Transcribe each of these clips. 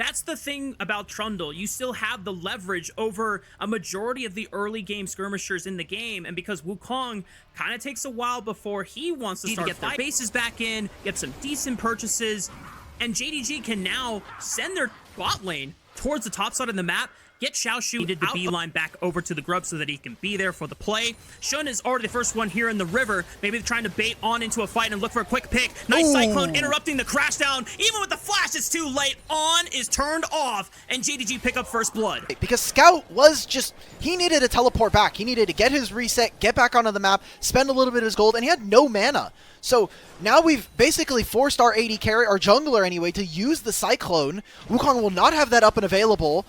That's the thing about Trundle. You still have the leverage over a majority of the early game skirmishers in the game, and because Wukong kind of takes a while before he wants to start get their bases back in, get some decent purchases, and JDG can now send their bot lane towards the top side of the map, get Xiaoshu, did the beeline back over to the Grub so that he can be there for the play. Shun is already the first one here in the river. Maybe they're trying to bait on into a fight and look for a quick pick. Nice Cyclone interrupting the crash down. Even with the flash, it's too late. On is turned off, and JDG pick up first blood. Because Scout was just, he needed to teleport back. He needed to get his reset, get back onto the map, spend a little bit of his gold, and he had no mana. So now we've basically forced our AD carry, our jungler anyway, to use the Cyclone. Wukong will not have that up and available.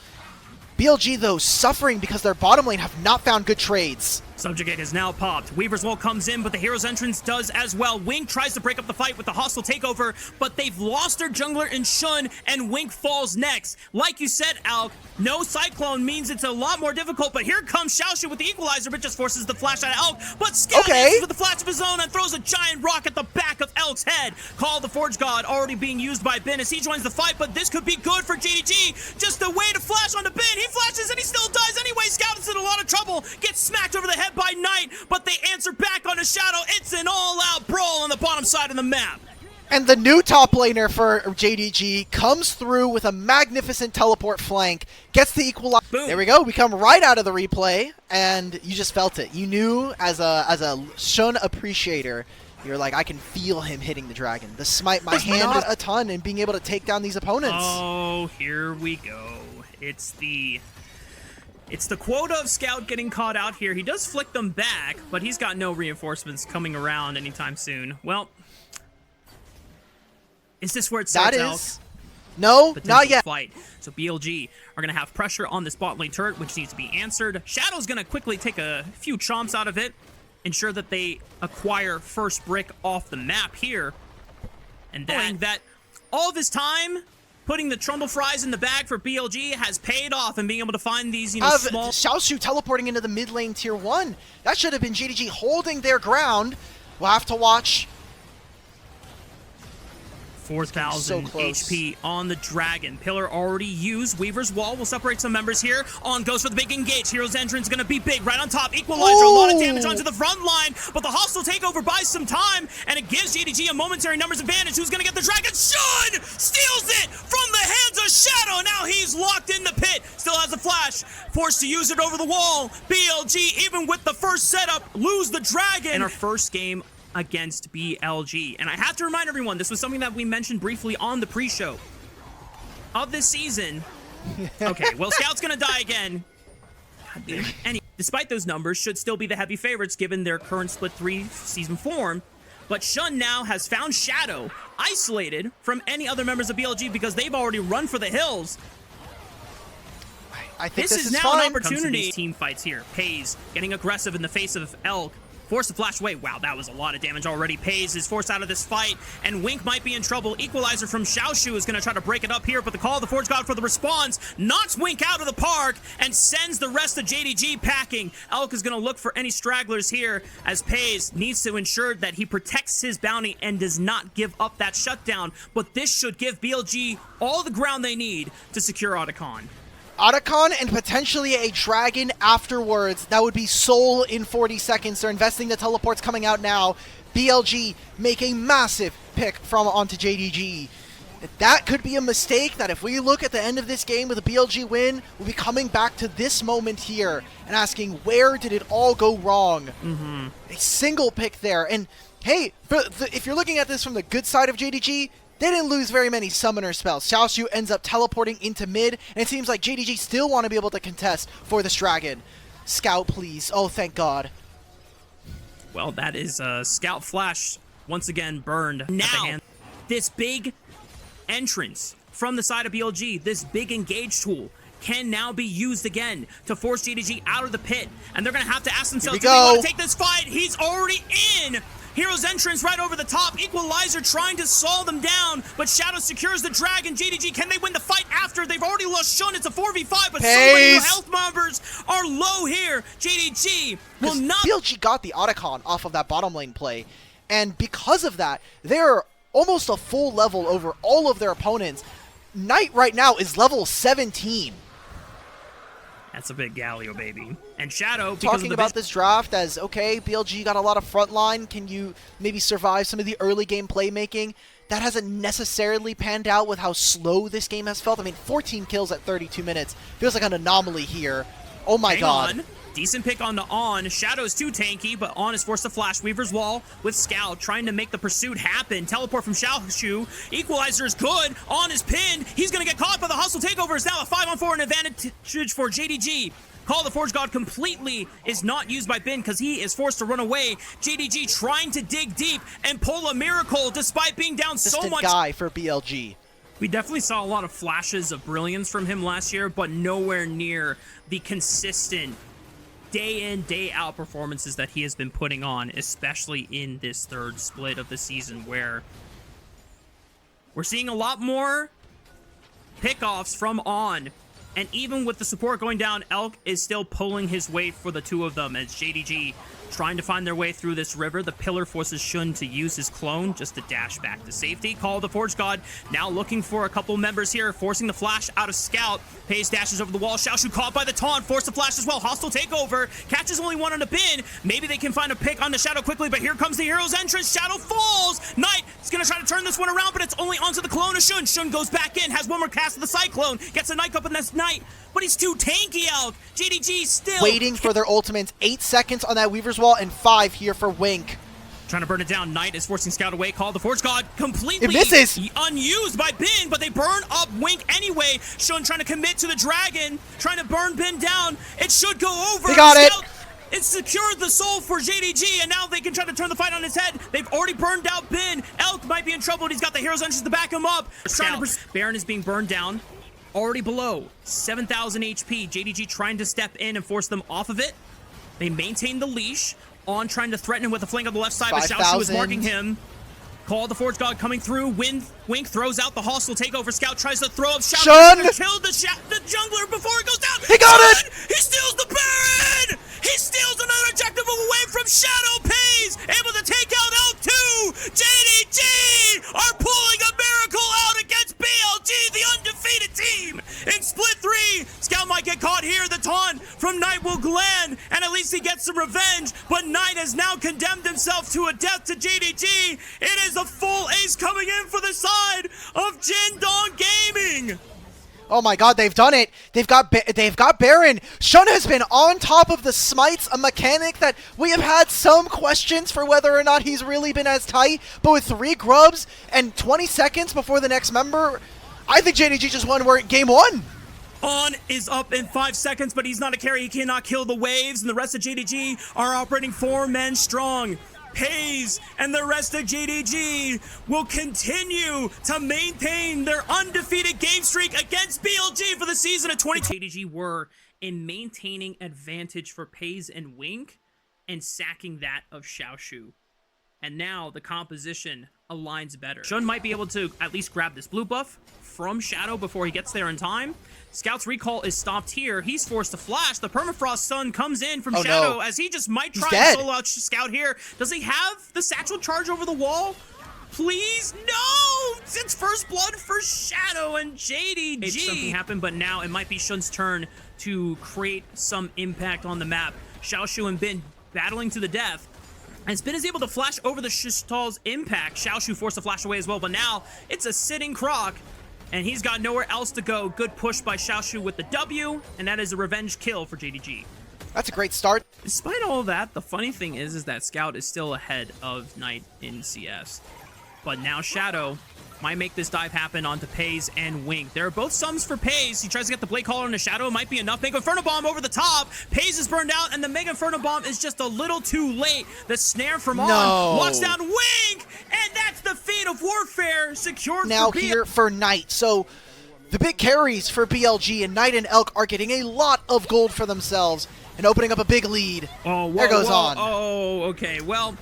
BLG, though, suffering because their bottom lane have not found good trades. Subjugate is now popped. Weaver's Wall comes in, but the Hero's Entrance does as well. Wink tries to break up the fight with the hostile takeover, but they've lost their jungler in Shun, and Wink falls next. Like you said, Alk, no Cyclone means it's a lot more difficult, but here comes Xiaoshu with the equalizer, but just forces the flash out of Elk. But Scout answers with the flash of his own and throws a giant rock at the back of Elk's head. Call the Forge God already being used by Ben as he joins the fight, but this could be good for JDG. Just a way to flash onto Ben. He flashes and he still dies anyway. Scout is in a lot of trouble. Gets smacked over the head by Knight, but they answer back on a shadow. It's an all-out brawl on the bottom side of the map. And the new top laner for JDG comes through with a magnificent teleport flank, gets the equalizer. There we go. We come right out of the replay, and you just felt it. You knew as a Shun appreciator, you're like, I can feel him hitting the dragon. The smite, my hand is a ton in being able to take down these opponents. Oh, here we go. It's the quota of Scout getting caught out here. He does flick them back, but he's got no reinforcements coming around anytime soon. Well, is this where it starts out? No, not yet. Fight. So BLG are going to have pressure on this bot lane turret, which needs to be answered. Shadow's going to quickly take a few chomps out of it, ensure that they acquire first brick off the map here. And that all this time, putting the Trundle Fries in the bag for BLG has paid off, and being able to find these, small... Xiaoshu teleporting into the mid lane tier 1. That should have been JDG holding their ground. We'll have to watch. 4,000 HP on the Dragon. Pillar already used. Weaver's Wall will separate some members here. On goes for the big engage. Hero's Entrance going to be big. Right on top. Equalizer. A lot of damage onto the front line. But the hostile takeover buys some time. And it gives JDG a momentary numbers advantage. Who's going to get the Dragon? Shun steals it from the hands of Shadow. Now he's locked in the pit. Still has a flash. Forced to use it over the wall. BLG, even with the first setup, lose the Dragon. In our first game against BLG. And I have to remind everyone, this was something that we mentioned briefly on the pre-show of this season. Okay, well, Scout's gonna die again. God damn it. Anyway, despite those numbers, should still be the heavy favorites given their current split 3 season form. But Shun now has found Shadow isolated from any other members of BLG because they've already run for the hills. I think this is now an opportunity. These team fights here. Pays getting aggressive in the face of Elk. Force the flash away. Wow, that was a lot of damage already. Pays is forced out of this fight, and Wink might be in trouble. Equalizer from Xiaoshu is going to try to break it up here, but the call of the Forge God for the response knocks Wink out of the park and sends the rest of JDG packing. Elk is going to look for any stragglers here, as Pays needs to ensure that he protects his bounty and does not give up that shutdown, but this should give BLG all the ground they need to secure Otacon. Otacon and potentially a dragon afterwards. That would be Soul in 40 seconds. They're investing the teleports coming out now. BLG make a massive pick from onto JDG. That could be a mistake that if we look at the end of this game with a BLG win, we'll be coming back to this moment here and asking, where did it all go wrong? A single pick there. And hey, if you're looking at this from the good side of JDG, they didn't lose very many summoner spells. Xiaoshu ends up teleporting into mid, and it seems like JDG still want to be able to contest for this dragon. Scout, please. Oh, thank God. Well, that is Scout Flash once again burned. Now, this big entrance from the side of BLG, this big engage tool, can now be used again to force JDG out of the pit. And they're going to have to ask themselves, do they want to take this fight? He's already in. Hero's Entrance right over the top. Equalizer trying to slow them down, but Shadow secures the Dragon. JDG, can they win the fight after? They've already lost Shun. It's a 4v5, but so many health numbers are low here. JDG will not... BLG got the Otacon off of that bottom lane play, and because of that, they're almost a full level over all of their opponents. Knight right now is level 17. That's a big Galio, baby. And Shadow, Talking about this draft as, okay, BLG got a lot of frontline. Can you maybe survive some of the early game playmaking? That hasn't necessarily panned out with how slow this game has felt. I mean, 14 kills at 32 minutes. Feels like an anomaly here. Oh my god. On. Decent pick on the On. Shadow's too tanky, but On is forced to flash Weaver's Wall with Scout, trying to make the pursuit happen. Teleport from Xiaoshu. Equalizer is good. On is pinned. He's going to get caught, but the hustle takeover is now a 5-on-4 and advantage for JDG. Call the Forge God completely is not used by Bin because he is forced to run away. JDG trying to dig deep and pull a miracle despite being down so much. Guy for BLG. We definitely saw a lot of flashes of brilliance from him last year, but nowhere near the consistent day in, day out performances that he has been putting on, especially in this third split of the season where we're seeing a lot more pickoffs from On. And even with the support going down, Elk is still pulling his weight for the two of them as JDG trying to find their way through this river. The pillar forces Shun to use his clone just to dash back to safety. Call the Forge God now looking for a couple members here, forcing the flash out of Scout. Pays dashes over the wall. Xiaoshu caught by the taunt, forced to flash as well. Hostile takeover. Catches only one on a Bin. Maybe they can find a pick on the Shadow quickly, but here comes the hero's entrance. Shadow falls. Knight is going to try to turn this one around, but it's only onto the clone of Shun. Shun goes back in, has one more cast of the Cyclone, gets a Knight up in this Knight, but he's too tanky, Elk. JDG still waiting for their ultimates. 8 seconds on that Weaver's Wall and 5 here for Wink. Trying to burn it down. Knight is forcing Scout away. Call the Forge God completely it misses. Unused by Bin, but they burn up Wink anyway. Shun trying to commit to the dragon, trying to burn Bin down. It should go over. He got Scout, it. It secured the soul for JDG, and now they can try to turn the fight on his head. They've already burned out Bin. Elk might be in trouble, but he's got the hero's entrance to back him up. Baron is being burned down. Already below 7,000 HP. JDG trying to step in and force them off of it. They maintain the leash. On trying to threaten him with a flank on the left side, but Xiaoshu is marking him. Call the Forge God coming through. Wink throws out the hostile takeover. Scout tries to throw up. Shun Killed the jungler before it goes down. He got it! He steals the Baron! He steals another objective away from Shadow. Pays able to take out L2. JDG are pulling a miracle out against BLG, the undefeated team. In split 3, Scout might get caught here. The taunt from Knight will land, and at least he gets some revenge. But Knight has now condemned himself to a death to JDG. It is a full ace coming in for the side of Jindong Gaming. Oh my god, they've done it. They've got Baron. Shun has been on top of the smites, a mechanic that we have had some questions for whether or not he's really been as tight. But with 3 grubs and 20 seconds before the next member, I think JDG just won game 1. On is up in 5 seconds, but he's not a carry. He cannot kill the waves, and the rest of JDG are operating 4 men strong. Pays and the rest of JDG will continue to maintain their undefeated game streak against BLG for the season of 2020. JDG were in maintaining advantage for Pays and Wink and sacking that of Xiaoshu. And now the composition aligns better. Shun might be able to at least grab this blue buff from Shadow before he gets there in time. Scout's recall is stopped here. He's forced to flash. The Permafrost Sun comes in from Shadow as he just might try to solo out Scout here. Does he have the satchel charge over the wall? Please, no! It's first blood for Shadow and JDG. Something happened, but now it might be Shun's turn to create some impact on the map. Xiaoshu and Bin battling to the death. And Spin is able to flash over the Shistal's impact. Xiaoshu forced to flash away as well, but now it's a sitting Croc, and he's got nowhere else to go. Good push by Xiaoshu with the W, and that is a revenge kill for JDG. That's a great start. Despite all of that, the funny thing is that Scout is still ahead of Knight in CS. But now Shadow might make this dive happen onto Pays and Wink. There are both sums for Pays. He tries to get the Blade Caller on the Shadow. It might be enough. Mega Inferno Bomb over the top. Pays is burned out, and the Mega Inferno Bomb is just a little too late. The snare from On walks down Wink, and that's the Fate of Warfare secured now for here for Knight. So the big carries for BLG, and Knight and Elk are getting a lot of gold for themselves and opening up a big lead. There goes On. Oh, okay. Well,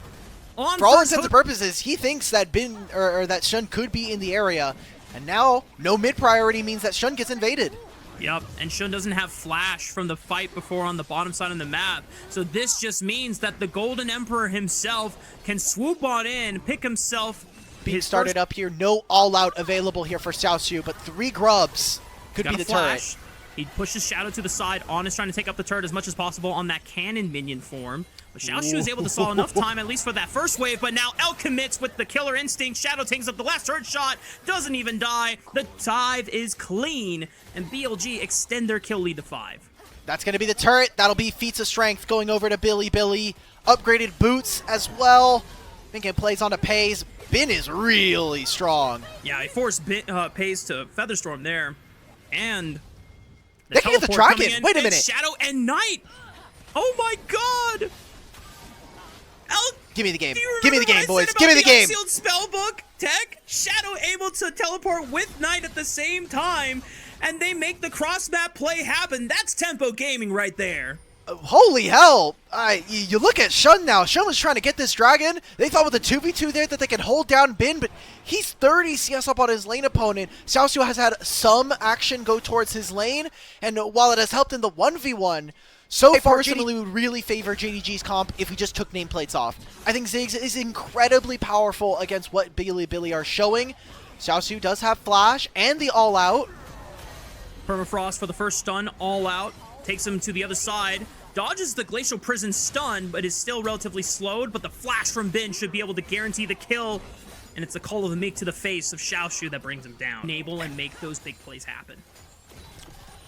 On for all intents and purposes, he thinks that that Shun could be in the area, and now no mid priority means that Shun gets invaded. Yep, and Shun doesn't have flash from the fight before on the bottom side of the map, so this just means that the Golden Emperor himself can swoop on in, pick himself being his started first up here. No all-out available here for Xiaoxiu, but 3 grubs could be the flash. turret. He pushes Shadow to the side. On is trying to take up the turret as much as possible on that cannon minion form. But Xiaoxiu is able to stall enough time, at least for that first wave. But now L commits with the killer instinct. Shadow takes up the last turret shot. Doesn't even die. The dive is clean. And BLG extend their kill lead to 5. That's going to be the turret. That'll be feats of strength going over to Bilibili. Upgraded boots as well. I think it plays on to Pays. Bin is really strong. Yeah, he forced Pays to Featherstorm there. And they can get the dragon. Wait a minute. Shadow and Knight. Oh my god. Give me the game. Give me the game, boys. Give me the game. Unsealed spellbook tech. Shadow able to teleport with Knight at the same time. And they make the cross-map play happen. That's tempo gaming right there. Holy hell. You look at Shun now. Shun was trying to get this dragon. They thought with the 2v2 there that they could hold down Bin, but he's 30 CS up on his lane opponent. Xiaoxiu has had some action go towards his lane, and while it has helped in the 1v1, so far, personally, would really favor JDG's comp if we just took nameplates off. I think Ziggs is incredibly powerful against what Bilibili are showing. Xiaoxiu does have Flash and the All-Out. Permafrost for the first stun, all out. Takes him to the other side. Dodges the Glacial Prison stun, but is still relatively slowed. But the flash from Bin should be able to guarantee the kill. And it's a Call of the Meek to the face of Xiaoxiu that brings him down. Enable and make those big plays happen.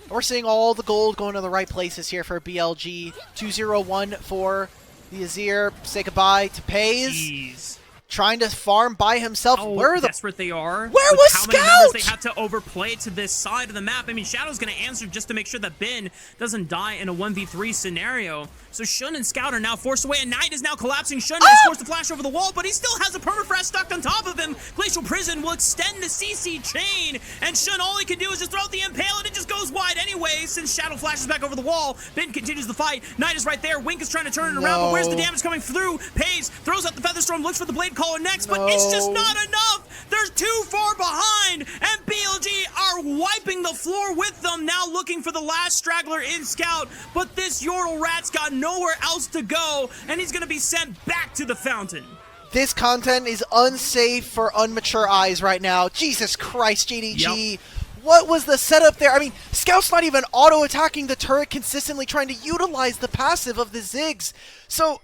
We're seeing all the gold going to the right places here for BLG. 2-0-1 for the Azir. Say goodbye to Pays. Jeez. Trying to farm by himself. Oh, where are the desperate they are. Where was how Scout? many members they have to overplay to this side of the map. I mean, Shadow's going to answer just to make sure that Bin doesn't die in a 1v3 scenario. So Shun and Scout are now forced away, and Knight is now collapsing. Shun is forced to flash over the wall, but he still has a permafrost stuck on top of him. Glacial Prison will extend the CC chain, and Shun, all he can do is just throw out the Impale, and it just goes wide anyway, since Shadow flashes back over the wall. Bin continues the fight. Knight is right there. Wink is trying to turn it around, but where's the damage coming through? Pays throws out the Featherstorm, looks for the Blade Caller next, but it's just not enough. They're too far behind, and BLG are wiping the floor with them, now looking for the last straggler in Scout, but this Yordle Rat's got nowhere else to go, and he's going to be sent back to the fountain. This content is unsafe for unmature eyes right now. Jesus Christ, JDG. Yep. What was the setup there? I mean, Scout's not even auto-attacking the turret consistently, trying to utilize the passive of the Ziggs. So,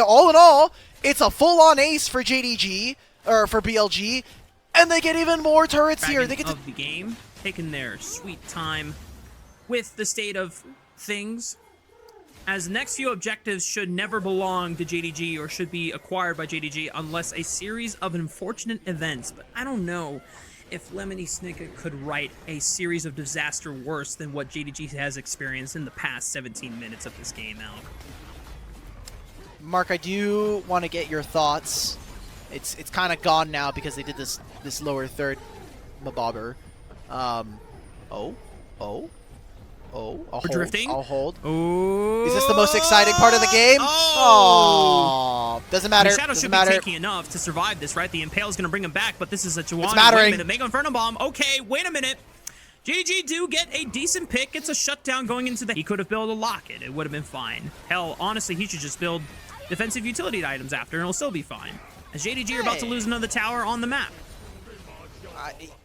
all in all, it's a full-on ace for JDG, or for BLG, and they get even more turrets here. They get of the game, taking their sweet time with the state of things, as the next few objectives should never belong to JDG or should be acquired by JDG unless a series of unfortunate events. But I don't know if Lemony Snicket could write a series of disaster worse than what JDG has experienced in the past 17 minutes of this game, Al. Mark, I do want to get your thoughts. It's kind of gone now because they did this lower third mabobber. I'll drifting. I'll hold. Ooh. Is this the most exciting part of the game? Oh. Doesn't matter. Shadow should be taking enough to survive this, right? The Impale's going to bring him back, but this is a Chihuahua. It's mattering. Wait a minute. Mega Inferno Bomb. Okay, wait a minute. JDG do get a decent pick. It's a shutdown going into the... He could have built a Locket. It would have been fine. Hell, honestly, he should just build defensive utility items after, and it'll still be fine. As JDG are about to lose another tower on the map.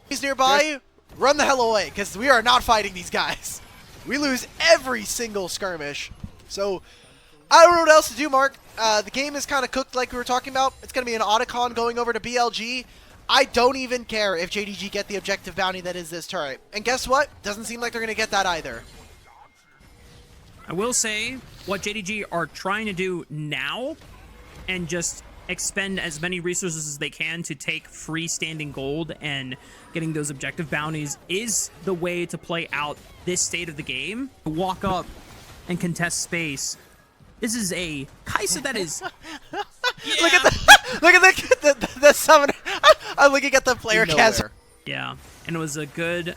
He's nearby. Run the hell away, because we are not fighting these guys. We lose every single skirmish. So, I don't know what else to do, Mark. The game is kind of cooked like we were talking about. It's going to be an Otacon going over to BLG. I don't even care if JDG get the objective bounty that is this turret. And guess what? Doesn't seem like they're going to get that either. I will say, what JDG are trying to do now, and just expend as many resources as they can to take freestanding gold and getting those objective bounties, is the way to play out this state of the game. Walk up and contest space. This is a Kai'Sa that is... Yeah. Look at the summoner. I'm looking at the player cast. Yeah, and it was a good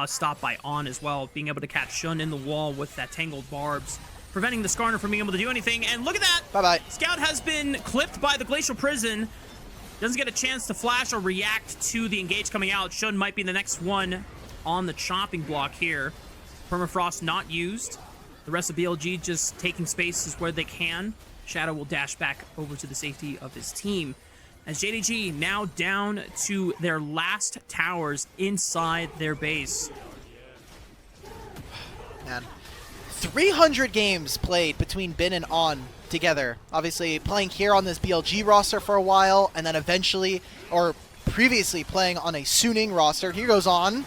stop by On as well, being able to catch Shun in the wall with that tangled barbs, preventing the Skarner from being able to do anything. And look at that! Bye-bye. Scout has been clipped by the Glacial Prison. Doesn't get a chance to flash or react to the engage coming out. Shun might be the next one on the chopping block here. Permafrost not used. The rest of BLG just taking spaces where they can. Shadow will dash back over to the safety of his team. as JDG now down to their last towers inside their base. Man, 300 games played between Bin and On together. Obviously playing here on this BLG roster for a while, and then eventually, or previously playing on a Suning roster. Here goes On.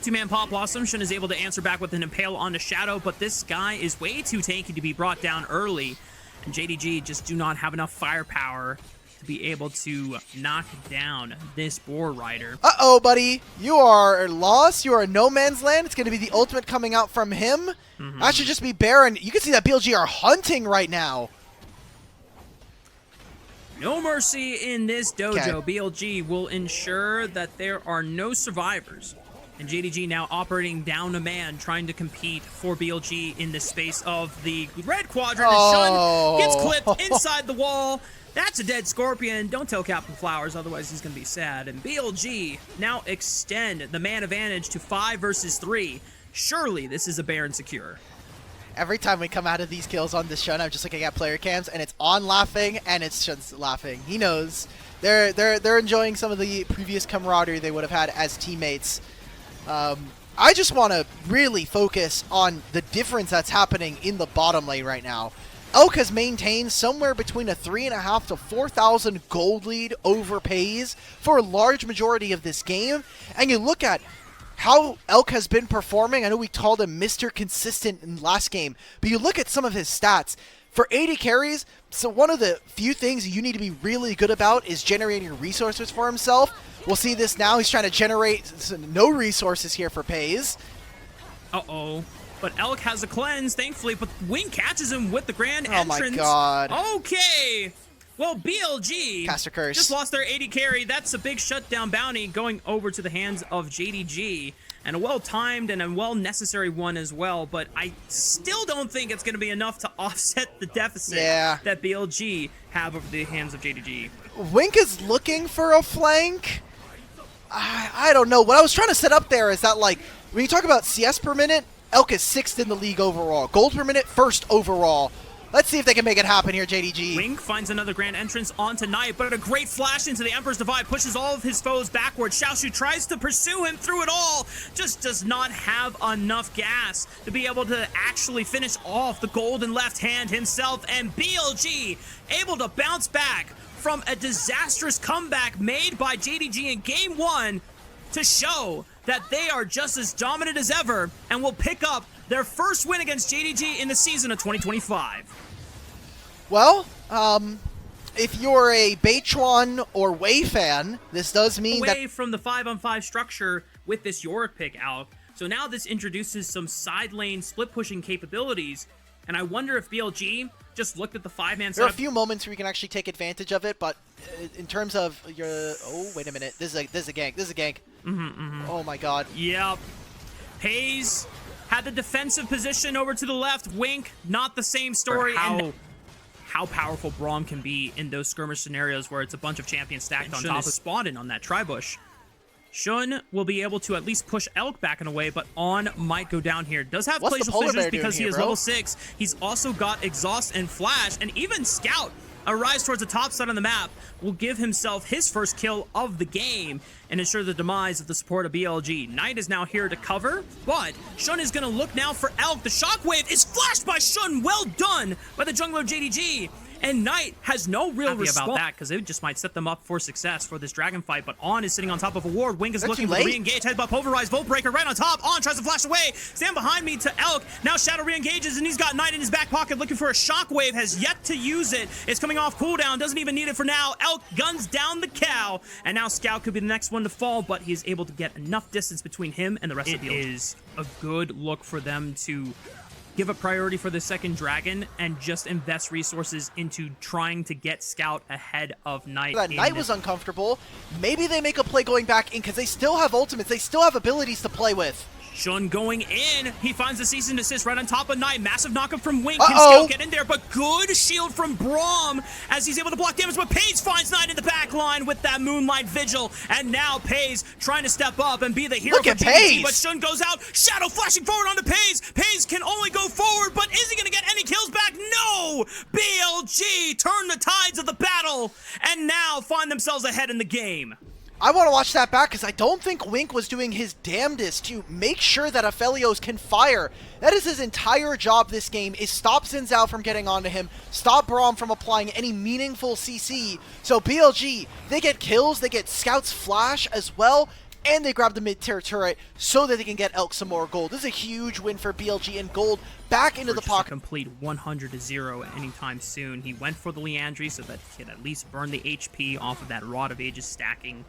Two-man Pop Blossom. Shun is able to answer back with an Impale onto Shadow, but this guy is way too tanky to be brought down early. And JDG just do not have enough firepower to be able to knock down this Boar Rider. Uh-oh, buddy. You are lost. You are in no man's land. It's going to be the ultimate coming out from him. That should just be Baron. You can see that BLG are hunting right now. No mercy in this dojo. BLG will ensure that there are no survivors. And JDG now operating down a man, trying to compete for BLG in the space of the red quadrant. And Shun gets clipped inside the wall. That's a dead Scorpion. Don't tell Captain Flowers, otherwise he's going to be sad. And BLG now extend the man advantage to 5 versus 3. Surely this is a Baron secure. Every time we come out of these kills on this Shun, I'm just looking at player cams, and it's On laughing, and it's Shun's laughing. He knows. They're enjoying some of the previous camaraderie they would have had as teammates. I just want to really focus on the difference that's happening in the bottom lane right now. Elk has maintained somewhere between a 3,500 to 4,000 gold lead over FaZe for a large majority of this game. And you look at how Elk has been performing. I know we called him Mr. Consistent in last game, but you look at some of his stats. For 80 carries, so one of the few things you need to be really good about is generating resources for himself. We'll see this now. He's trying to generate no resources here for FaZe. Uh-oh. But Elk has a cleanse, thankfully, but Wing catches him with the grand entrance. Oh my god. Okay. Well, BLG Caster Curse just lost their 80 carry. That's a big shutdown bounty going over to the hands of JDG. And a well-timed and a well-necessary one as well. But I still don't think it's going to be enough to offset the deficit that BLG have over the hands of JDG. Wink is looking for a flank. I don't know. What I was trying to set up there is that, like, when you talk about CS per minute, Elk is 6th in the league overall. Gold per minute, 1st overall. Let's see if they can make it happen here, JDG. Wink finds another grand entrance onto Knight, but a great flash into the Emperor's Divide pushes all of his foes backwards. Xiaoshu tries to pursue him through it all, just does not have enough gas to be able to actually finish off the golden left hand himself, and BLG able to bounce back from a disastrous comeback made by JDG in Game 1 to show that they are just as dominant as ever and will pick up their first win against JDG in the season of 2025. Well, if you're a Beichuan or Wei fan, this does mean away from the 5-on-5 structure with this Yorick pick, Alec. So now this introduces some side lane split pushing capabilities, and I wonder if BLG just looked at the 5-man setup. There are a few moments where you can actually take advantage of it, but in terms of your... Oh, wait a minute. This is a gank. This is a gank. Oh my god. Yep. FaZe had the defensive position over to the left. Wink, not the same story. And how powerful Braum can be in those skirmish scenarios where it's a bunch of champions stacked on top of spawning on that tri-bush. Shun will be able to at least push Elk back in a way, but On might go down here. Does have glacial fissures because he is level 6. He's also got exhaust and flash, and even Scout arrives towards the top side of the map, will give himself his first kill of the game and ensure the demise of the support of BLG. Knight is now here to cover, but Shun is going to look now for Elk. The shockwave is flashed by Shun. Well done by the jungler of JDG. And Knight has no real response about that because it just might set them up for success for this dragon fight. But On is sitting on top of a ward. Wing is looking to re-engage. Headbutt, pulverize, Volt Breaker right on top. On tries to flash away. Stand behind me to Elk. Now Shadow re-engages and he's got Knight in his back pocket looking for a shockwave. Has yet to use it. It's coming off cooldown. Doesn't even need it for now. Elk guns down the cow. And now Scout could be the next one to fall, but he's able to get enough distance between him and the rest of the field. It is a good look for them to give a priority for the second dragon and just invest resources into trying to get Scout ahead of Knight. Knight was uncomfortable. Maybe they make a play going back in because they still have ultimates. They still have abilities to play with. Shun going in. He finds the cease and desist right on top of Knight. Massive knockup from Wink. Can Uh-oh. Scout get in there? But good shield from Braum as he's able to block damage. But Paze finds Knight in the back line with that Moonlight Vigil. And now Paze trying to step up and be the hero Look for at GDG. Paze. But Shun goes out. Shadow flashing forward onto Paze. Paze can only go forward, but is he going to get any kills back? No! BLG turn the tides of the battle and now find themselves ahead in the game. I want to watch that back because I don't think Wink was doing his damnedest to make sure that Aphelios can fire. That is his entire job this game, is stop Xin Zhao from getting onto him, stop Braum from applying any meaningful CC. So BLG, they get kills, they get Scout's flash as well, and they grab the mid-tier turret so that they can get Elk some more gold. This is a huge win for BLG, and gold back into the pocket. Complete 100-0 anytime soon. He went for the Leandry so that he could at least burn the HP off of that Rod of Ages stacking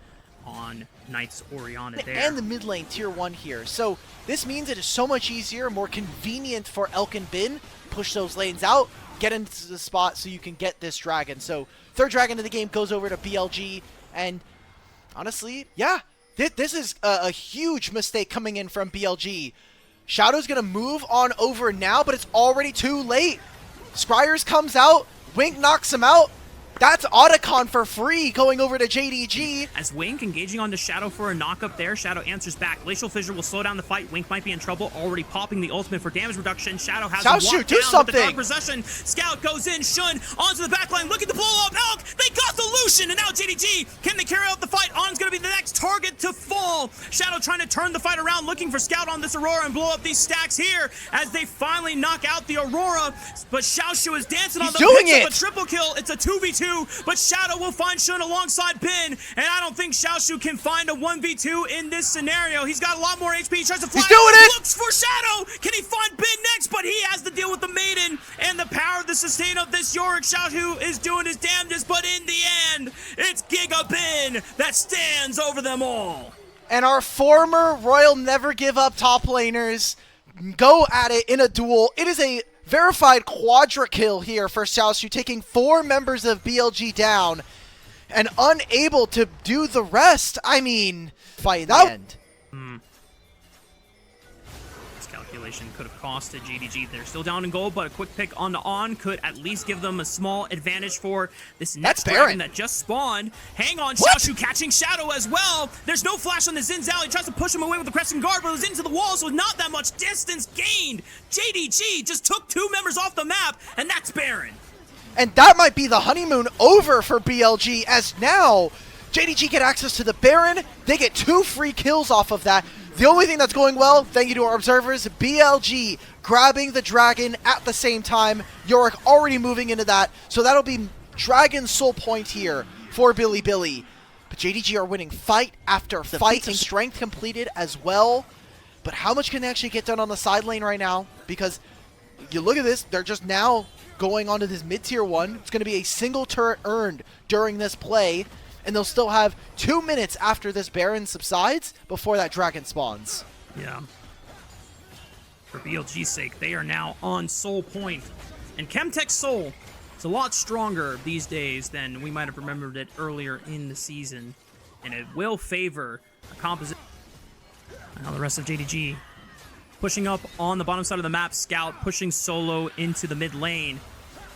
on Knight's Orianna there. And the mid lane tier 1 here. So this means it is so much easier, more convenient for Elk and Bin. Push those lanes out, get into the spot so you can get this dragon. So third dragon of the game goes over to BLG, and honestly, yeah, this is a huge mistake coming in from BLG. Shadow's gonna move on over now, but it's already too late. Scryers comes out, Wink knocks him out. That's Otacon for free going over to JDG. As Wink engaging on the Shadow for a knock-up there, Shadow answers back. Glacial Fissure will slow down the fight. Wink might be in trouble, already popping the ultimate for damage reduction. Shadow has him walked do down something. with the dark possession. Scout goes in, Shun onto the backline, looking to blow up Elk. They got the Lucian, and now JDG, can they carry out the fight? On's gonna be the next target to fall. Shadow trying to turn the fight around, looking for Scout on this Aurora and blow up these stacks here as they finally knock out the Aurora. But Xiaoshu is dancing on the doing picks it. of a triple kill. It's a 2v2, but Shadow will find Shun alongside Bin, and I don't think Xiaoshu can find a 1v2 in this scenario. He's got a lot more HP. He tries to fly. He's doing it! Looks for Shadow. Can he find Bin next? But he has to deal with the Maiden and the power of the sustain of this Yorick. Xiaoshu is doing his damnedest, but in the end, it's Giga Bin that stands over them all. And our former Royal Never Give Up top laners go at it in a duel. It is a verified quadra kill here for Xiaoshu, taking 4 members of BLG down and unable to do the rest. I mean, fight the end. This calculation could have costed GDG. They're still down in gold, but a quick pick on the On could at least give them a small advantage for this next dragon that just spawned. Hang on, Xiaoshu catching Shadow as well. There's no flash on the Xin Zhao. He tries to push him away with the Crescent Guard, but it was into the wall, so not that much distance gained. JDG just took 2 members off the map, and that's Baron. And that might be the honeymoon over for BLG, as now JDG get access to the Baron. They get 2 free kills off of that. The only thing that's going well, thank you to our observers, BLG grabbing the dragon at the same time. Yorick already moving into that, so that'll be Dragon Soul Point here for Bilibili. But JDG are winning fight after fight, and strength completed as well. But how much can they actually get done on the side lane right now? Because you look at this, they're just now going onto this mid-tier 1. It's going to be a single turret earned during this play, and they'll still have 2 minutes after this Baron subsides before that dragon spawns. Yeah. For BLG's sake, they are now on Soul Point. And Chemtech Soul is a lot stronger these days than we might have remembered it earlier in the season. And it will favor a composition. Now the rest of JDG pushing up on the bottom side of the map. Scout pushing solo into the mid lane.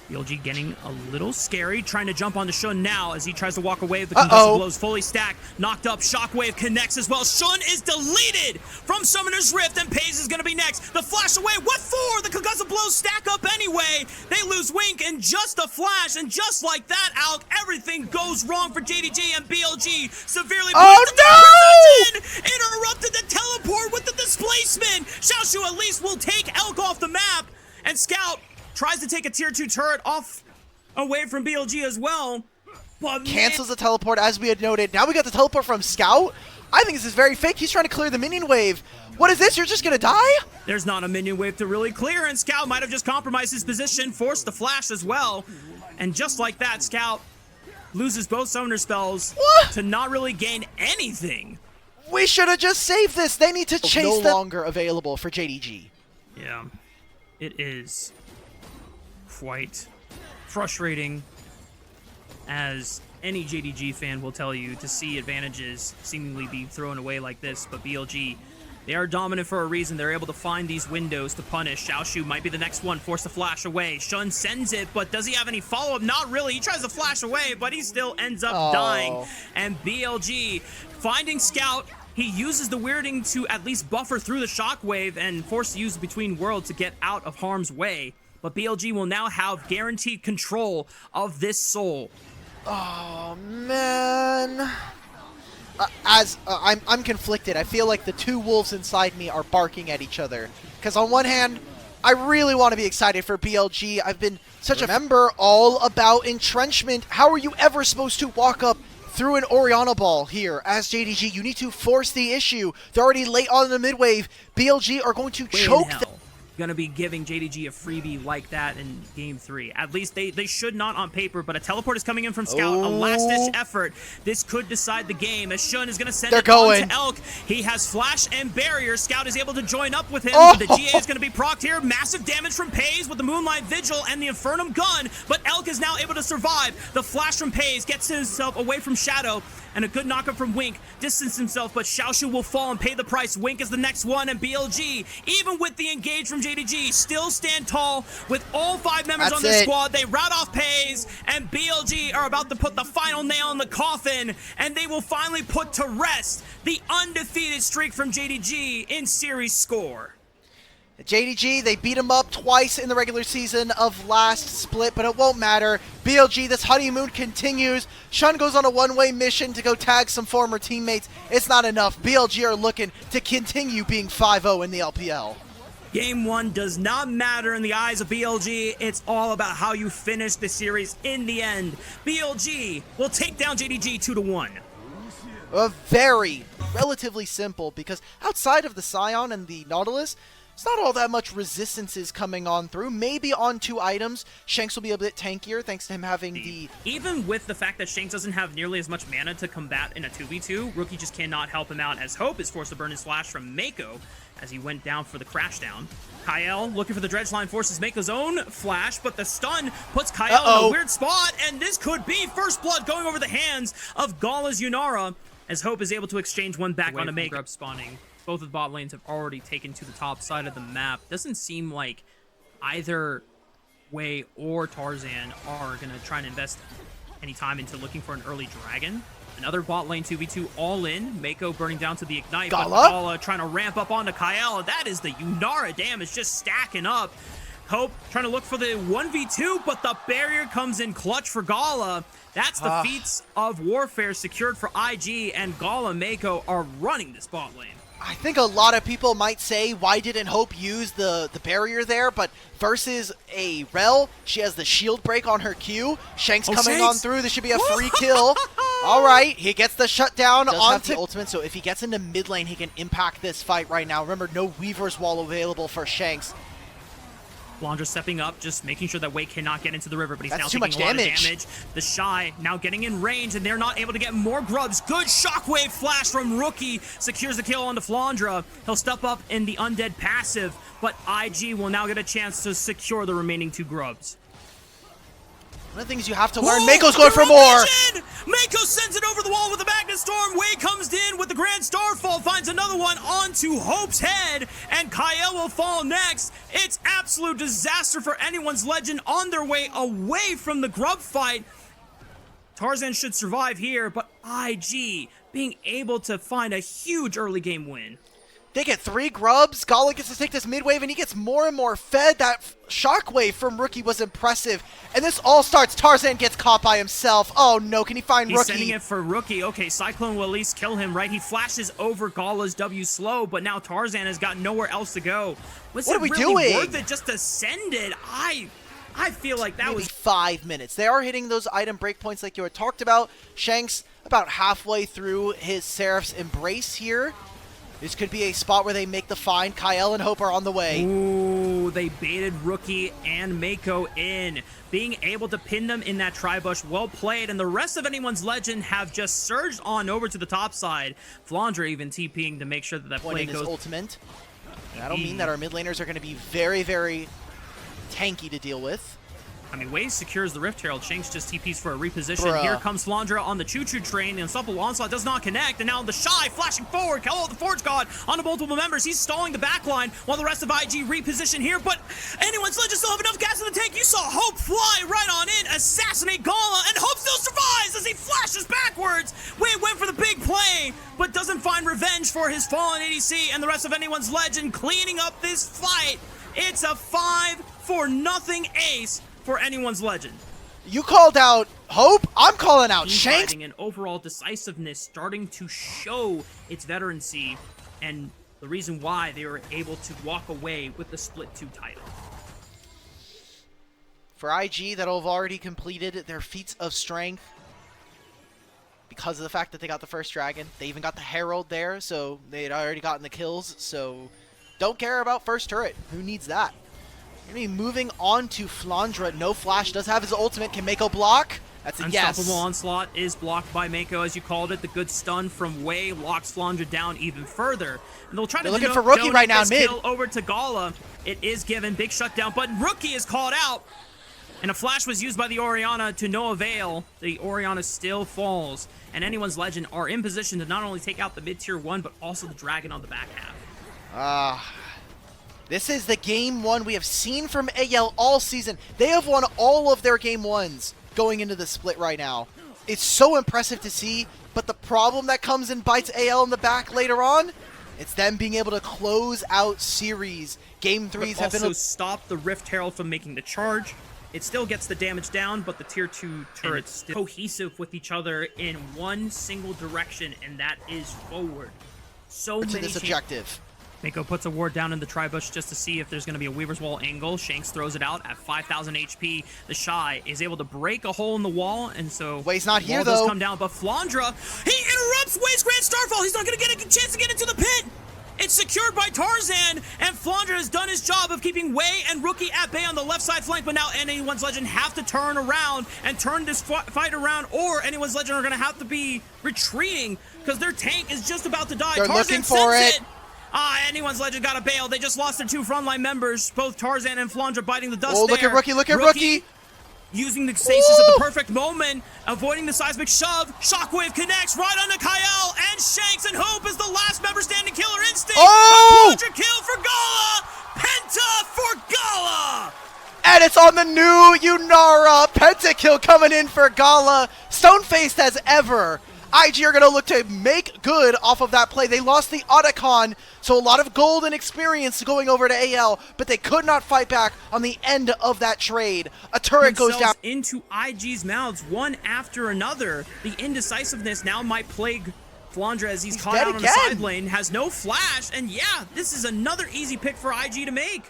BLG getting a little scary, trying to jump onto Shun now as he tries to walk away. The concussive blows fully stacked, knocked up. Shockwave connects as well. Shun is deleted from Summoner's Rift, and Paze is going to be next. The flash away. What for? The concussive blows stack up anyway. They lose Wink in just a flash, and just like that, Alk, everything goes wrong for JDG, and BLG severely interrupted the teleport with the displacement. Xiaoshu at least will take Elk off the map, and Scout tries to take a tier 2 turret off away from BLG as well. But cancels the teleport, as we had noted. Now we got the teleport from Scout. I think this is very fake. He's trying to clear the minion wave. What is this? You're just going to die? There's not a minion wave to really clear, and Scout might have just compromised his position, forced the flash as well. And just like that, Scout loses both summoner spells to not really gain anything. We should have just saved this. They need to chase no longer available for JDG. Yeah, it is quite frustrating, as any JDG fan will tell you, to see advantages seemingly be thrown away like this. But BLG They are dominant for a reason. They're able to find these windows to punish. Xiaoshu might be the next one, forced to flash away. Shun sends it, but does he have any follow-up? Not really. He tries to flash away, but he still ends up dying. And BLG finding Scout. He uses the weirding to at least buffer through the shockwave and force to use between worlds to get out of harm's way. But BLG will now have guaranteed control of this soul. Oh, man. I'm conflicted. I feel like the two wolves inside me are barking at each other. Because on one hand, I really want to be excited for BLG. I've been such a member all about entrenchment. How are you ever supposed to walk up through an Oriana ball here as JDG? You need to force the issue. They're already late on the mid-wave. BLG are going to choke them. Going to be giving JDG a freebie like that in Game 3. At least they should not on paper, but a teleport is coming in from Scout. A last-ditch effort. This could decide the game, as Shun is going to send it on to Elk. He has Flash and Barrier. Scout is able to join up with him. The GA is going to be procced here. Massive damage from Pays with the Moonlight Vigil and the Infernum Gun, but Elk is now able to survive. The Flash from Pays gets himself away from Shadow, and a good knockup from Wink. Distance himself, but Xiaoshu will fall and pay the price. Wink is the next one, and BLG, even with the engage from JDG, still stand tall with all 5 members on their squad. They rout off Pays, and BLG are about to put the final nail in the coffin, and they will finally put to rest the undefeated streak from JDG in series score. JDG, they beat him up twice in the regular season of last split, but it won't matter. BLG, this honeymoon continues. Shun goes on a one-way mission to go tag some former teammates. It's not enough. BLG are looking to continue being 5-0 in the LPL. Game 1 does not matter in the eyes of BLG. It's all about how you finish the series in the end. BLG will take down JDG 2-1. Very relatively simple, because outside of the Scion and the Nautilus, it's not all that much resistances coming on through. Maybe on 2 items, Shanks will be a bit tankier thanks to him having the... Even with the fact that Shanks doesn't have nearly as much mana to combat in a 2v2, Rookie just cannot help him out, as Hope is forced to burn his flash from Mako as he went down for the crash down. Kyle looking for the dredge line, forces Mako's own flash, but the stun puts Kyle in a weird spot, and this could be first blood going over the hands of Gala's Yunara, as Hope is able to exchange one back onto Mako. Grub spawning. Both of the bot lanes have already taken to the top side of the map. Doesn't seem like either Wei or Tarzan are going to try and invest any time into looking for an early dragon. Another bot lane 2v2 all in. Mako burning down to the ignite. But Gala trying to ramp up onto Kyle. That is the Yunara damage just stacking up. Hope trying to look for the 1v2, but the barrier comes in clutch for Gala. That's the feats of warfare secured for IG, and Gala Mako are running this bot lane. I think a lot of people might say, why didn't Hope use the barrier there? But versus a Rel, she has the shield break on her Q. Shanks coming on through. This should be a free kill. All right, he gets the shutdown onto the ultimate, so if he gets into mid lane, he can impact this fight right now. Remember, no Weaver's Wall available for Shanks. Flandra stepping up, just making sure that Wei cannot get into the river, but he's now taking a lot of damage. The Shy now getting in range, and they're not able to get more grubs. Good shockwave flash from Rookie, secures the kill onto Flandra. He'll step up in the undead passive, but IG will now get a chance to secure the remaining 2 grubs. One of the things you have to learn, Mako's going for more! Mako sends it over the wall with the Magnet Storm. Wei comes in with the Grand Starfall, finds another one onto Hope's head, and Kyle will fall next. It's absolute disaster for anyone's legend on their way away from the grub fight. Tarzan should survive here, but IG being able to find a huge early game win. They get 3 grubs. Gala gets to take this mid wave, and he gets more and more fed. That shockwave from Rookie was impressive. And this all starts. Tarzan gets caught by himself. Oh no, can he find Rookie? He's sending it for Rookie. Okay, Cyclone will at least kill him, right? He flashes over Gala's W slow, but now Tarzan has got nowhere else to go. Was it really worth it just to send it? I feel like that was 5 minutes. They are hitting those item breakpoints like you had talked about. Shanks about halfway through his Seraph's Embrace here. This could be a spot where they make the find. Kyle and Hope are on the way. Ooh, they baited Rookie and Mako in. Being able to pin them in that tri-bush, well played. And the rest of anyone's legend have just surged on over to the top side. Flandra even TPing to make sure that play goes. Ultimate. That'll mean that our mid laners are going to be very, very tanky to deal with. I mean, Wei secures the Rift Herald. Shanks just TPs for a reposition. Bruh. Here comes Flandra on the choo-choo train. The Unstoppable Onslaught does not connect. And now the Shy flashing forward. Kello, the Forge God, onto multiple members. He's stalling the backline while the rest of IG reposition here. But anyone's legend still have enough gas in the tank. You saw Hope fly right on in, assassinate Gala, and Hope still survives as he flashes backwards. Wei went for the big play, but doesn't find revenge for his fallen ADC, and the rest of anyone's legend cleaning up this fight. It's a 5-0 ace for anyone's legend. You called out Hope, I'm calling out Shanks. And overall decisiveness starting to show its veterancy, and the reason why they were able to walk away with the Split 2 title. For IG, that'll have already completed their feats of strength because of the fact that they got the first dragon. They even got the Herald there, so they had already gotten the kills, so don't care about first turret. Who needs that? We're going to be moving on to Flandra. No Flash does have his ultimate. Can Mako block? That's a yes. Unstoppable Onslaught is blocked by Mako, as you called it. The good stun from Wei locks Flandra down even further. And they'll try to looking for Rookie right now in mid. Kill over to Gala. It is given. Big shutdown, but Rookie is called out. And a flash was used by the Orianna to no avail. The Orianna still falls. And anyone's legend are in position to not only take out the mid-tier 1, but also the dragon on the back half. This is the game 1 we have seen from AL all season. They have won all of their game 1s going into the split right now. It's so impressive to see, but the problem that comes and bites AL in the back later on, it's them being able to close out series. Game 3s have also stop the Rift Herald from making the charge. It still gets the damage down, but the tier 2 turrets still cohesive with each other in one single direction, and that is forward. So to this objective. Mako puts a ward down in the tri-bush just to see if there's going to be a Weaver's Wall angle. Shanks throws it out at 5,000 HP. The Shy is able to break a hole in the wall, and so Wei's not here, wall though. Does come down, but Flandra, he interrupts Wei's Grand Starfall. He's not going to get a chance to get into the pit. It's secured by Tarzan, and Flandra has done his job of keeping Wei and Rookie at bay on the left side flank, but now anyone's legend have to turn around and turn this fight around, or anyone's legend are going to have to be retreating because their tank is just about to die. They're Tarzan looking for it. Anyone's legend got to bail. They just lost their 2 frontline members, both Tarzan and Flandra biting the dust. Oh, look at Rookie, look at Rookie. Using the stasis at the perfect moment, avoiding the seismic shove. Shockwave connects right onto Kyle, and Shanks and Hope is the last member standing. Killer Instinct. Oh! A kill for Gala. Penta for Gala. And it's on the new Yunara. Pentakill coming in for Gala. Stone-faced as ever. IG are going to look to make good off of that play. They lost the Otacon, so a lot of gold and experience going over to AL, but they could not fight back on the end of that trade. A turret goes down. Into IG's mouths, one after another. The indecisiveness now might plague Flandra as he's caught out on the side lane, has no flash, and yeah, this is another easy pick for IG to make.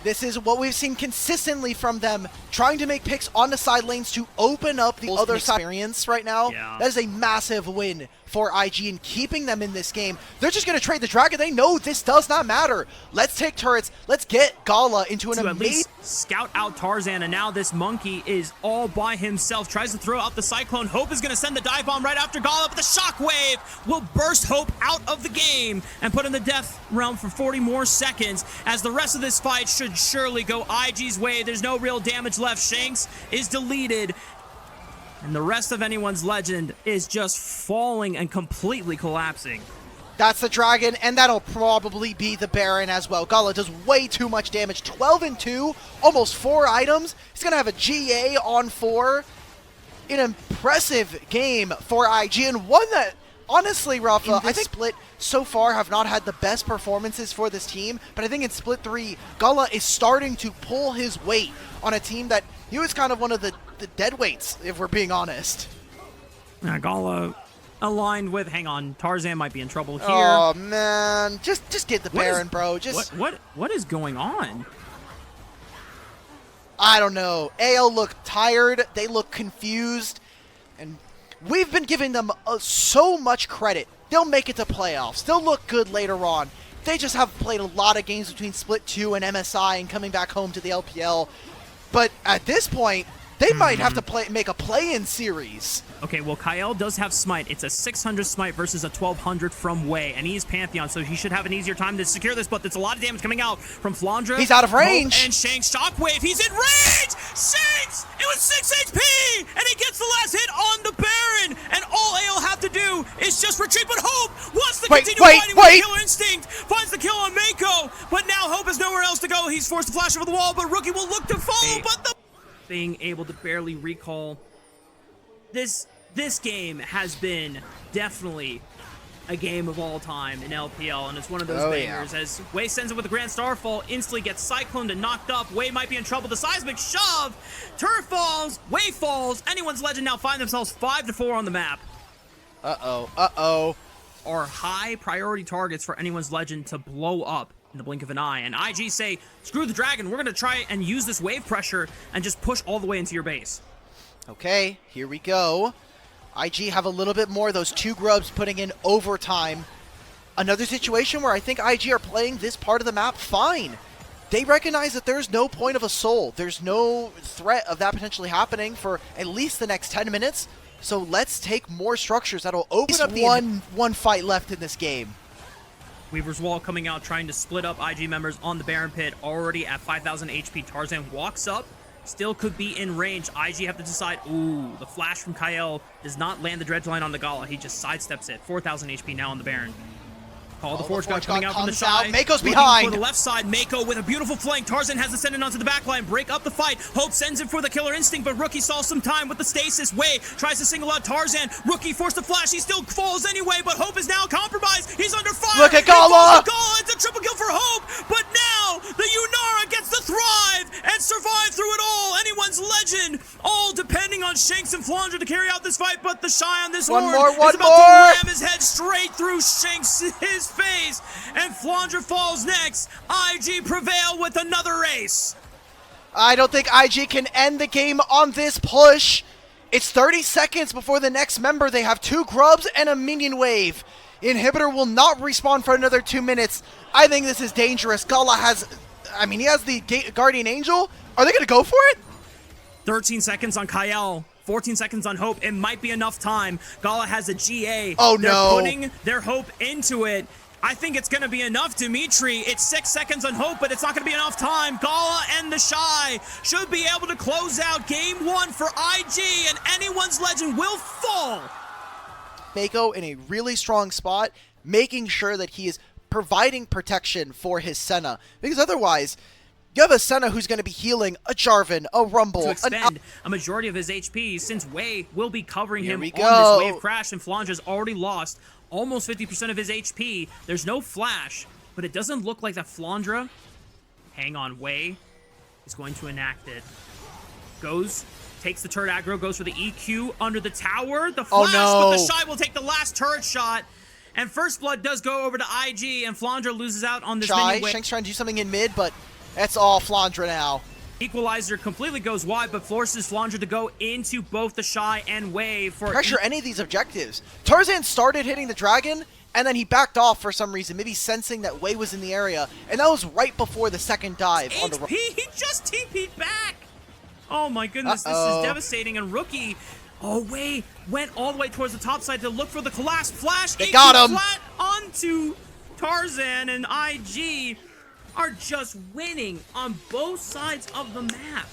This is what we've seen consistently from them, trying to make picks on the side lanes to open up the other side experience right now. Yeah. That is a massive win for IG and keeping them in this game. They're just going to trade the dragon. They know this does not matter. Let's take turrets. Let's get Gala into an amazing... scout out Tarzan, and now this monkey is all by himself. Tries to throw out the Cyclone. Hope is going to send the dive bomb right after Gala, but the Shockwave will burst Hope out of the game and put in the death realm for 40 more seconds, as the rest of this fight should surely go IG's way. There's no real damage left. Shanks is deleted, and the rest of anyone's legend is just falling and completely collapsing. That's the dragon, and that'll probably be the Baron as well. Gala does way too much damage. 12 and 2, almost 4 items. He's going to have a GA on 4. An impressive game for IG, and one that, honestly, Rafa, I think Split so far have not had the best performances for this team, but I think in Split 3, Gala is starting to pull his weight on a team that he was kind of one of the dead weights, if we're being honest. Gala aligned with, hang on, Tarzan might be in trouble here. Oh man, just get the Baron, bro. Just what is going on? I don't know. AL look tired, they look confused, and we've been giving them so much credit. They'll make it to playoffs. They'll look good later on. They just have played a lot of games between Split 2 and MSI and coming back home to the LPL. But at this point, they might have to make a play-in series. Okay, well, Kyle does have Smite. It's a 600 Smite versus a 1200 from Wei, and he's Pantheon, so he should have an easier time to secure this, but there's a lot of damage coming out from Flandra. He's out of range. Hope and Shanks Shockwave. He's in range! Shanks! It was 6 HP! And he gets the last hit on the Baron! And all AL have to do is just retreat, but Hope wants to continue fighting with Killer Instinct! Finds the kill on Mako, but now Hope has nowhere else to go. He's forced to flash over the wall, but Rookie will look to follow, but the... Being able to barely recall. This game has been definitely a game of all time in LPL, and it's one of those bangers. As Wei sends it with a Grand Starfall, instantly gets cycloned and knocked up. Wei might be in trouble. The seismic shove, turret falls, Wei falls. Anyone's Legend now find themselves 5-4 on the map. Are high priority targets for Anyone's Legend to blow up in the blink of an eye. And IG say, screw the dragon, we're gonna try and use this wave pressure and just push all the way into your base. Okay, here we go. IG have a little bit more. Those 2 grubs putting in overtime. Another situation where I think IG are playing this part of the map fine. They recognize that there's no point of a soul. There's no threat of that potentially happening for at least the next 10 minutes. So let's take more structures that'll open up the one fight left in this game. Weaver's Wall coming out, trying to split up IG members on the Baron Pit, already at 5,000 HP. Tarzan walks up. Still could be in range. IG have to decide. Ooh, the flash from Kyle does not land the dredge line on the Gala. He just sidesteps it. 4,000 HP now on the Baron. Call the Forge God coming out from the side. Mako's behind. For the left side, Mako with a beautiful flank. Tarzan has ascended onto the back line. Break up the fight. Hope sends it for the Killer Instinct, but Rookie saw some time with the stasis. Wei tries to single out Tarzan. Rookie forced to flash. He still falls anyway, but Hope is now compromised. He's under fire. Look at Gala. It's a triple kill for Hope, but now the Yunara gets to thrive and survive through it all. Anyone's Legend, all depending on Shanks and Flandre to carry out this fight, but the Shy on this one is more. about to ram his head straight through Shanks' face. And Flandre falls next. IG prevail with another ace. I don't think IG can end the game on this push. It's 30 seconds before the next member. They have 2 grubs and a minion wave. Inhibitor will not respawn for another 2 minutes. I think this is dangerous. Gala has, he has the Guardian Angel. Are they going to go for it? 13 seconds on Kyle. 14 seconds on Hope. It might be enough time. Gala has a GA. Oh, They're no. putting their Hope into it. I think it's going to be enough, Dimitri. It's 6 seconds on Hope, but it's not going to be enough time. Gala and the Shy should be able to close out game 1 for IG, and Anyone's Legend will fall. Mako in a really strong spot, making sure that he is providing protection for his Senna. Because otherwise, you have a Senna who's going to be healing a Jarvan, a Rumble, to expend a majority of his HP, since Wei will be covering him on go. this wave crash, and Flandre's already lost almost 50% of his HP. There's no flash, but it doesn't look like that Flandre, hang on, Wei is going to enact it. Goes, takes the turret aggro, goes for the EQ under the tower. The flash, but the Shy will take the last turret shot. And First Blood does go over to IG, and Flandre loses out on this minion wave. Shanks trying to do something in mid, but that's all Flandre now. Equalizer completely goes wide, but forces Flandre to go into both the Shy and Wei for pressure any of these objectives. Tarzan started hitting the dragon, and then he backed off for some reason, maybe sensing that Wei was in the area, and that was right before the second dive. On the he just TP'd back. Oh my goodness, this is devastating. And Rookie, Wei went all the way towards the top side to look for the collapse flash. They got him flat onto Tarzan, and IG are just winning on both sides of the map.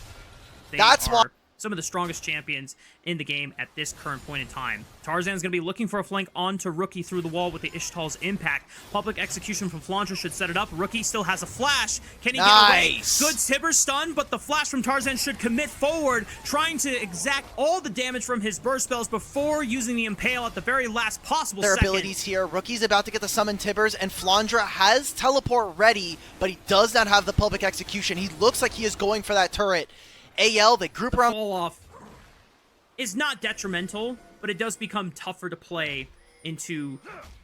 That's why some of the strongest champions in the game at this current point in time. Tarzan's going to be looking for a flank onto Rookie through the wall with the Ishtal's impact. Public execution from Flandre should set it up. Rookie still has a flash. Can he get away? Good Tibber stun, but the flash from Tarzan should commit forward, trying to exact all the damage from his burst spells before using the Impale at the very last possible second. Their abilities here. Rookie's about to get the summon Tibbers, and Flandre has teleport ready, but he does not have the public execution. He looks like he is going for that turret. AL, they group around. Fall off is not detrimental, but it does become tougher to play into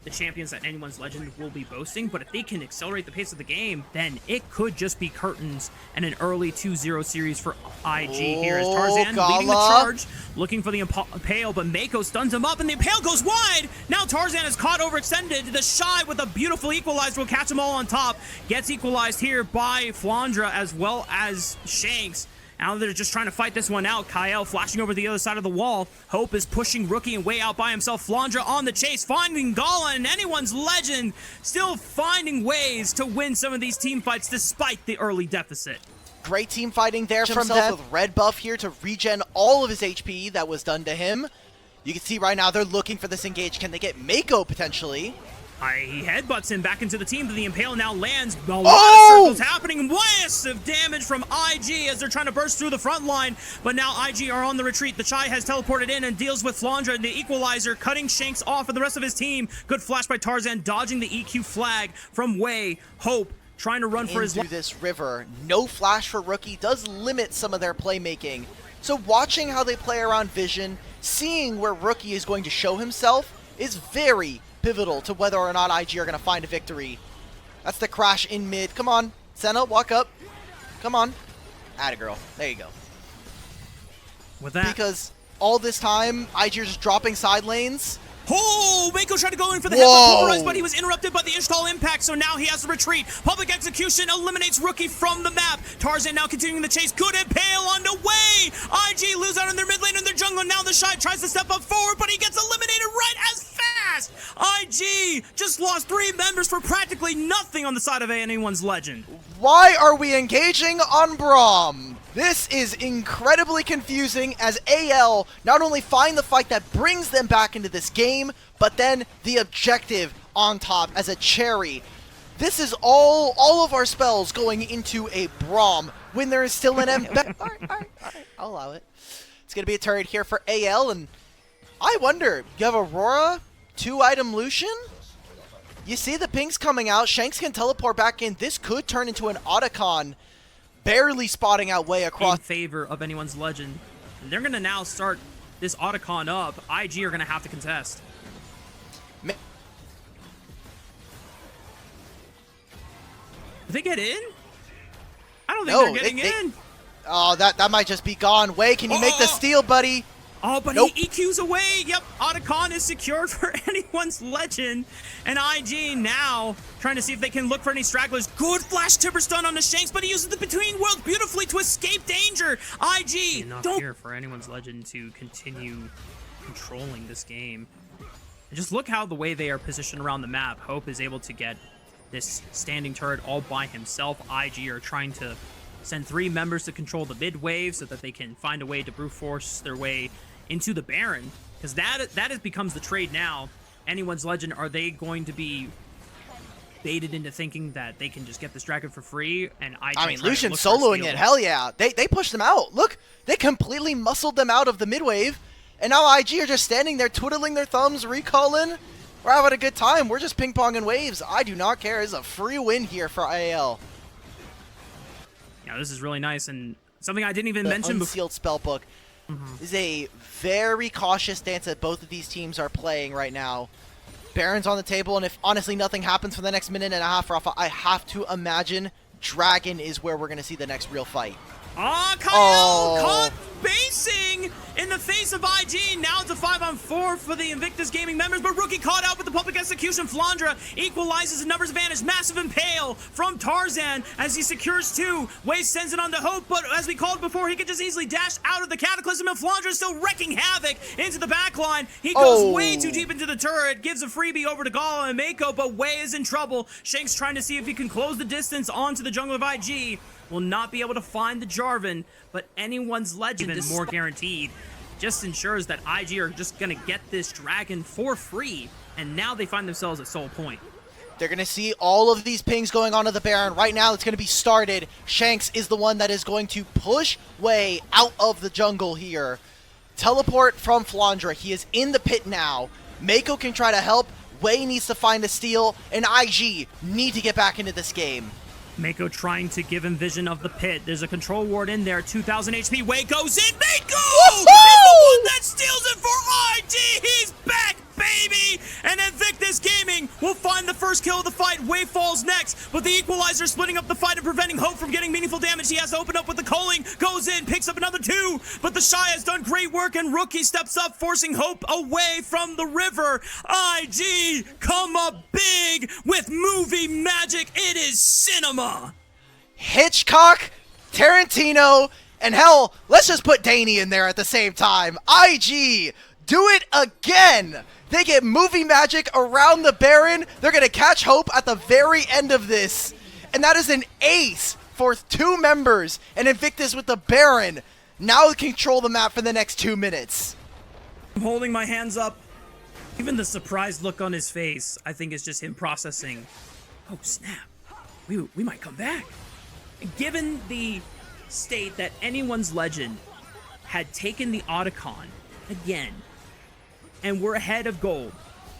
the champions that Anyone's Legend will be boasting. But if they can accelerate the pace of the game, then it could just be curtains and an early 2-0 series for IG here as Tarzan leading the charge, looking for the Impale, but Mako stuns him up, and the Impale goes wide. Now Tarzan is caught overextended. The Shy with a beautiful equalizer will catch them all on top. Gets equalized here by Flandre as well as Shanks. Now they're just trying to fight this one out. Kyle flashing over the other side of the wall. Hope is pushing Rookie and Wei out by himself. Flandre on the chase, finding Gala, and Anyone's Legend still finding ways to win some of these team fights despite the early deficit. Great team fighting there from them. With red buff here to regen all of his HP that was done to him. You can see right now they're looking for this engage. Can they get Mako potentially? He headbutts him back into the team, but the Impale now lands. A lot of circles happening. Massive damage from IG as they're trying to burst through the front line. But now IG are on the retreat. The Chai has teleported in and deals with Flandra and the Equalizer, cutting Shanks off of the rest of his team. Good flash by Tarzan, dodging the EQ flag from Wei. Hope trying to run for his life. This river. No flash for Rookie does limit some of their playmaking. So watching how they play around Vision, seeing where Rookie is going to show himself is very pivotal to whether or not IG are going to find a victory. That's the crash in mid. Come on, Senna, walk up. Come on. Atta girl. There you go. With that, because all this time, IG are just dropping side lanes. Oh, Mako tried to go in for the headbutt pulverize, but he was interrupted by the Ishtal impact, so now he has to retreat. Public execution eliminates Rookie from the map. Tarzan now continuing the chase. Good Impale on the way. IG lose out in their mid lane and their jungle. Now the Shy tries to step up forward, but he gets eliminated right as fast. IG just lost 3 members for practically nothing on the side of anyone's legend. Why are we engaging on Braum? This is incredibly confusing as AL not only find the fight that brings them back into this game, but then the objective on top as a cherry. This is all of our spells going into a Braum when there is still an M. Alright, I'll allow it. It's going to be a turret here for AL, and I wonder, you have Aurora, 2-item Lucian? You see the pings coming out, Shanks can teleport back in. This could turn into an Otacon. Barely spotting out way across. In favor of anyone's legend. And they're going to now start this Otacon up. IG are going to have to contest. Did they get in? I don't think they're getting in. Oh, that might just be gone. Way, can you make the steal, buddy? Oh, but he EQs away. Yep, Otacon is secured for anyone's legend. And IG now trying to see if they can look for any stragglers. Good flash timber stun on the Shanks, but he uses the Between Worlds beautifully to escape danger. IG, enough here for anyone's legend to continue controlling this game. And just look how the way they are positioned around the map. Hope is able to get this standing turret all by himself. IG are trying to send 3 members to control the mid wave so that they can find a way to brute force their way into the Baron, because that becomes the trade now. Anyone's legend, are they going to be baited into thinking that they can just get this dragon for free? And I mean, Lucian soloing it, hell yeah. They pushed them out. Look, they completely muscled them out of the mid wave, and now IG are just standing there twiddling their thumbs, recalling. We're having a good time. We're just ping-ponging waves. I do not care. It's a free win here for AL. Yeah, this is really nice, and something I didn't even mention before. Unsealed spellbook is a very cautious stance that both of these teams are playing right now. Baron's on the table, and if honestly nothing happens for the next minute and a half, Rafa, I have to imagine Dragon is where we're going to see the next real fight. Ah, Kyle caught basing in the face of IG. Now it's a 5-on-4 for the Invictus Gaming members, but Rookie caught out with the public execution. Flandra equalizes the numbers advantage. Massive Impale from Tarzan as he secures 2. Wei sends it on to Hope, but as we called before, he could just easily dash out of the Cataclysm, and Flandra is still wrecking havoc into the backline. He goes way too deep into the turret, gives a freebie over to Gala and Mako, but Wei is in trouble. Shanks trying to see if he can close the distance onto the jungle of IG. Will not be able to find the Jarvan, but anyone's legend is more guaranteed. Just ensures that IG are just going to get this dragon for free, and now they find themselves at soul point. They're going to see all of these pings going on to the Baron. Right now, it's going to be started. Shanks is the one that is going to push Wei out of the jungle here. Teleport from Flandra. He is in the pit now. Mako can try to help. Wei needs to find the steal, and IG need to get back into this game. Mako trying to give him vision of the pit. There's a control ward in there. 2,000 HP. Wei goes in. Mako is the one that steals it for IG. He's back, baby. And Invictus Gaming will find the first kill of the fight. Wei falls next, but the Equalizer splitting up the fight and preventing Hope from getting meaningful damage. He has to open up with the culling. Goes in, picks up another 2, but the Shy has done great work, and Rookie steps up, forcing Hope away from the river. IG come up big with movie magic. It is cinema. Hitchcock, Tarantino, and hell, let's just put Danny in there at the same time. IG, do it again. They get movie magic around the Baron. They're going to catch Hope at the very end of this. And that is an ace forth 2 members, and Invictus with the Baron now control the map for the next 2 minutes. I'm holding my hands up. Even the surprised look on his face, I think, is just him processing. Oh, snap. We might come back. Given the state that anyone's legend had taken the Otacon again, and we're ahead of gold,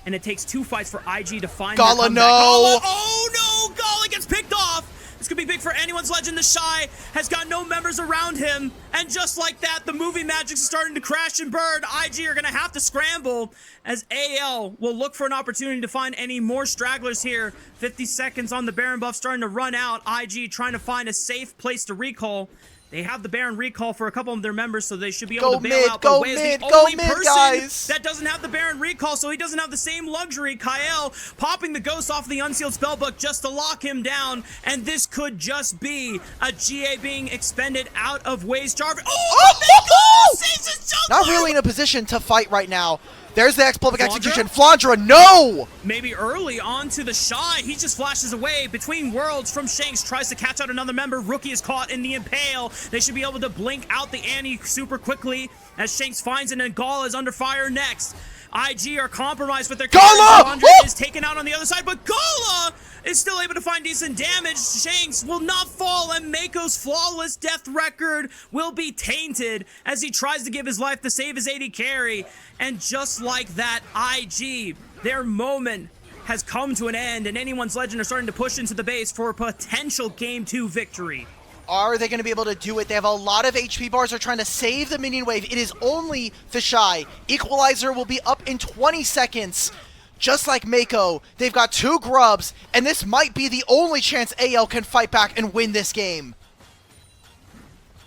and it takes 2 fights for IG to find their Gala, comeback. no! Gala, oh no! Gala gets picked off! This could be big for anyone's legend. The Shy has got no members around him, and just like that, the movie magic's starting to crash and burn. IG are gonna have to scramble as AL will look for an opportunity to find any more stragglers here. 50 seconds on the Baron buff starting to run out. IG trying to find a safe place to recall. They have the Baron recall for a couple of their members, so they should be able to bail out. Go But Wei is mid, the go only mid, person guys. that doesn't have the Baron recall, so he doesn't have the same luxury. Kyle popping the Ghost off the Unsealed Spellbook just to lock him down, and this could just be a GA being expended out of Wei's Jarvis. Oh! Saves his jungler! Not really in a position to fight right now. There's the X-Public Execution. Flandra, no! Maybe early on to the Shy. He just flashes away between worlds from Shanks. Tries to catch out another member. Rookie is caught in the Impale. They should be able to blink out the Annie super quickly as Shanks finds it, and Gala is under fire next. IG are compromised with their Gala! Andre is taken out on the other side, but Gala is still able to find decent damage. Shanks will not fall, and Mako's flawless death record will be tainted as he tries to give his life to save his AD carry. And just like that, IG, their moment has come to an end, and anyone's legend are starting to push into the base for a potential Game 2 victory. Are they going to be able to do it? They have a lot of HP bars. They're trying to save the minion wave. It is only the Shy. Equalizer will be up in 20 seconds. Just like Mako, they've got 2 grubs, and this might be the only chance AL can fight back and win this game.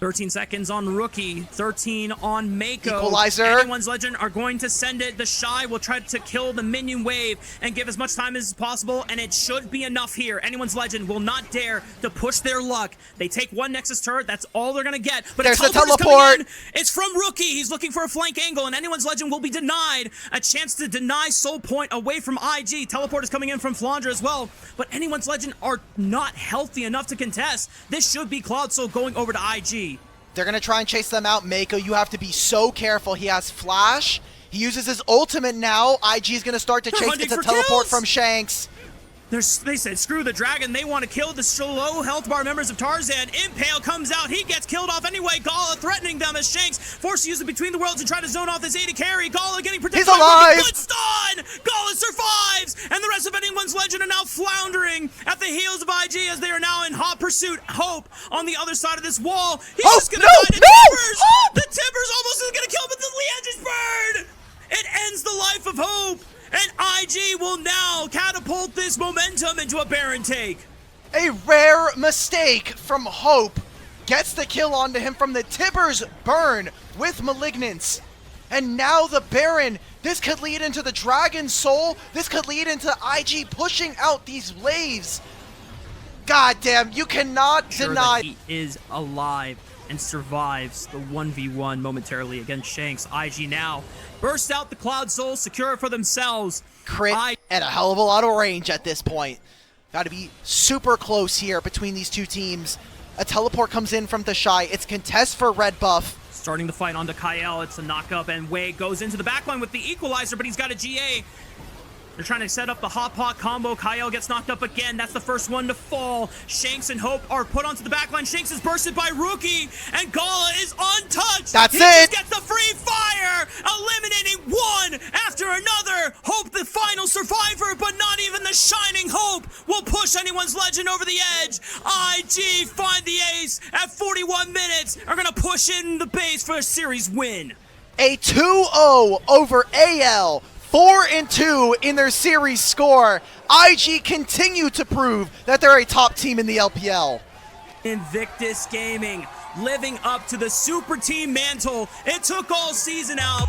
13 seconds on Rookie, 13 on Mako. Equalizer. Anyone's legend are going to send it. The Shy will try to kill the minion wave and give as much time as possible, and it should be enough here. Anyone's legend will not dare to push their luck. They take 1 Nexus turret. That's all they're going to get. But there's the teleport. teleport. It's from Rookie. He's looking for a flank angle, and anyone's legend will be denied a chance to deny Soul Point away from IG. Teleport is coming in from Flandra as well, but anyone's legend are not healthy enough to contest. This should be Cloud Soul going over to IG. They're going to try and chase them out. Mako, you have to be so careful. He has Flash. He uses his ultimate now. IG is going to start to chase. It's a teleport kills from Shanks. They said, screw the dragon. They want to kill the low health bar members of Tarzan. Impale comes out. He gets killed off anyway. Gala threatening them as Shanks forced to use it between the worlds and try to zone off his AD carry. Gala getting protected. He's alive. Good stun. Gala survives. And the rest of anyone's legend are now floundering at the heels of IG as they are now in hot pursuit. Hope on the other side of this wall. He's just going to die to Timbers. The Timbers almost is going to kill, but the Liandry's bird. It ends the life of Hope. And IG will now catapult this momentum into a Baron take. A rare mistake from Hope gets the kill onto him from the Tibbers burn with Malignance. And now the Baron, this could lead into the Dragon Soul. This could lead into IG pushing out these waves. God damn, you cannot deny. That he is alive and survives the 1v1 momentarily against Shanks. IG now burst out the Cloud Soul, secure it for themselves. Crit at a hell of a lot of range at this point. Got to be super close here between these 2 teams. A teleport comes in from the Shy. It's contest for red buff. Starting the fight onto Kyle. It's a knock-up, and Wei goes into the backline with the equalizer, but he's got a GA. They're trying to set up the hot pot combo. Kyle gets knocked up again. That's the first one to fall. Shanks and Hope are put onto the backline. Shanks is bursted by Rookie, and Gala is untouched. That's he it. Just gets the free fire, eliminating one after another. Hope the final survivor, but not even the shining Hope will push anyone's legend over the edge. IG find the ace at 41 minutes. Are going to push in the base for a series win. A 2-0 over AL. 4-2 in their series score. IG continue to prove that they're a top team in the LPL. Invictus Gaming living up to the super team mantle it took all season out.